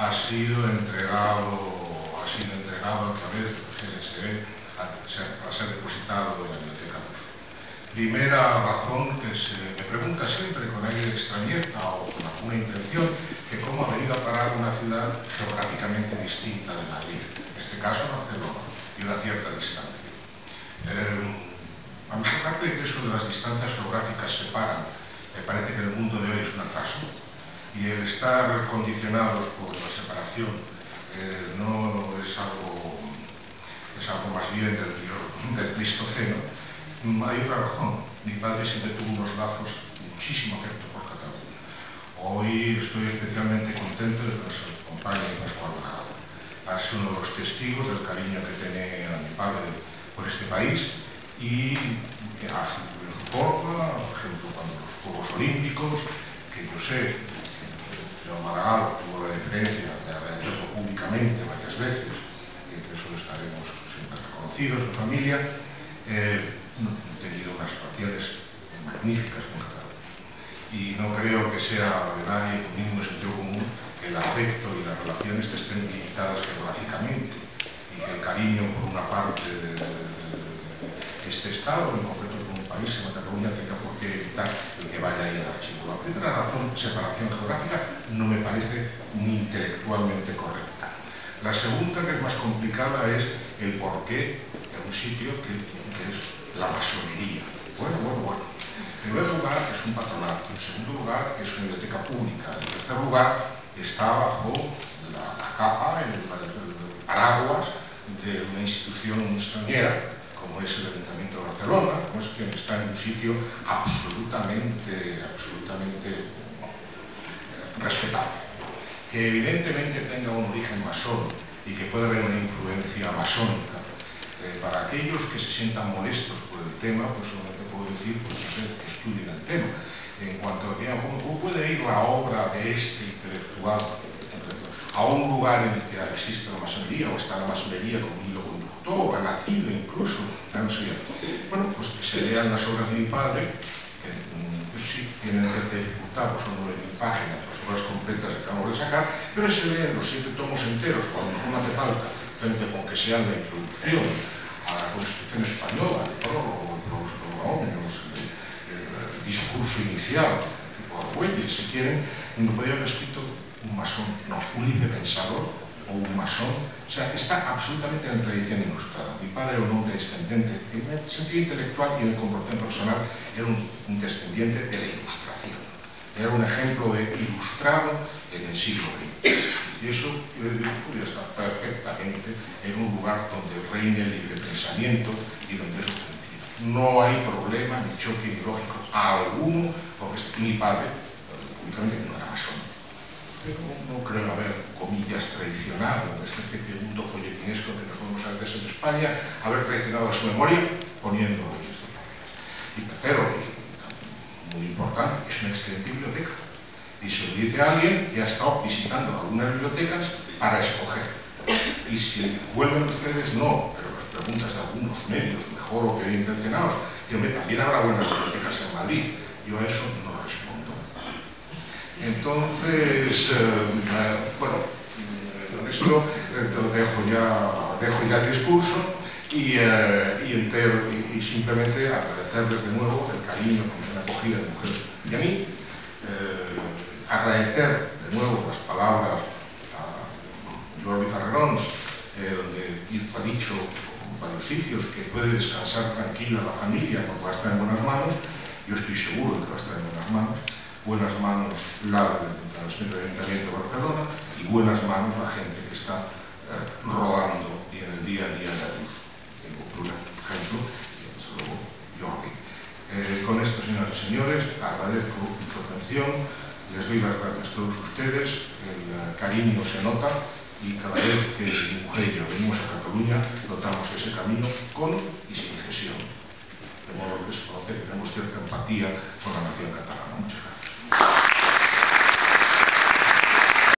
ha sido entregado a través del GSE para ser depositado en la Biblioteca Luz. Primera razón que se me pregunta siempre con aire de extrañeza o con alguna intención, que cómo ha venido a parar una ciudad geográficamente distinta de Madrid, en este caso Barcelona, y una cierta distancia. A mejor parte de que eso de las distancias geográficas separan, me parece que el mundo de hoy es un atraso, y el estar condicionados por la separación no es algo más bien del Pleistoceno. Hay otra razón. Mi padre siempre tuvo unos lazos de muchísimo afecto por Cataluña. Hoy estoy especialmente contento de que nos acompañe Pascual Maragall. Ha sido uno de los testigos del cariño que tiene a mi padre por este país y a su forma, por ejemplo, cuando los Juegos Olímpicos, que yo sé que el señor Maragall tuvo la deferencia de agradecerlo públicamente varias veces, y de eso estaremos siempre reconocidos en familia. He tenido unas relaciones magníficas con Cataluña y no creo que sea de nadie con ningún sentido común que el afecto y las relaciones estén limitadas geográficamente y que el cariño por una parte de este Estado, en concreto por un país en Cataluña, tenga por qué evitar el que vaya ahí al archivo. La primera razón, separación geográfica, no me parece ni intelectualmente correcta. La segunda, que es más complicada, es el porqué de un sitio que es la masonería. Bueno. En primer lugar, es un patronato. En segundo lugar, es una biblioteca pública. En tercer lugar, está bajo la capa, el paraguas de una institución extranjera, como es el Ayuntamiento de Barcelona, como es quien está en un sitio absolutamente respetable. Que evidentemente tenga un origen masón y que pueda haber una influencia masónica. Para aquellos que se sientan molestos por el tema, pues solamente puedo decir, pues no sé, que estudien el tema. En cuanto a que cómo puede ir la obra de este intelectual a un lugar en el que existe la masonería, o está la masonería como hilo conductor, ha nacido incluso, no sé. Bueno, pues que se lean las obras de mi padre, que eso sí, tienen cierta dificultad, pues son 9.000 páginas, las obras completas que acabamos de sacar, pero se leen los 7 tomos enteros, cuando no hace falta, frente con que sean la introducción a la Constitución Española, el prólogo, el discurso inicial, tipo Argüelles, si quieren, no podría haber escrito un masón, no, un libre pensador o un masón. O sea, está absolutamente en la tradición ilustrada. Mi padre era un hombre descendiente, en el sentido intelectual y en el comportamiento personal, era un descendiente de la Ilustración. Era un ejemplo de ilustrado en el siglo XX. Y eso, yo digo, podría estar perfectamente en un lugar donde reine el libre pensamiento y donde eso funciona. No hay problema ni choque ideológico alguno, porque mi padre, únicamente, no era masón. Pero no creo haber, comillas, traicionado en esta especie de mundo folletinesco que nos vemos a veces en España, haber traicionado a su memoria poniendo estas palabras. Y tercero, y muy importante, es una excelente biblioteca. Y se lo dice a alguien que ha estado visitando algunas bibliotecas para escoger. Y si vuelven ustedes, no, pero las preguntas de algunos medios, mejor o peor intencionados, que también habrá buenas bibliotecas en Madrid. Yo a eso no respondo. Entonces, bueno, con esto dejo ya el discurso y simplemente agradecerles de nuevo el cariño que me han acogido a mi mujer y a mí. Agradecer de nuevo las palabras a Jordi Farrerons, donde ha dicho en varios sitios que puede descansar tranquila la familia porque va a estar en buenas manos. Yo estoy seguro de que va a estar en buenas manos la del Ayuntamiento de Barcelona y buenas manos la gente que está rodando y en el día a día de la luz. Tengo por ejemplo, y desde luego Jordi. Con esto, señoras y señores, agradezco su atención. Les doy las gracias a todos ustedes, el cariño se nota y cada vez que mi mujer y yo venimos a Cataluña notamos ese camino con y sin cesión. De modo que se conoce que tenemos cierta empatía con la nación catalana. Muchas gracias.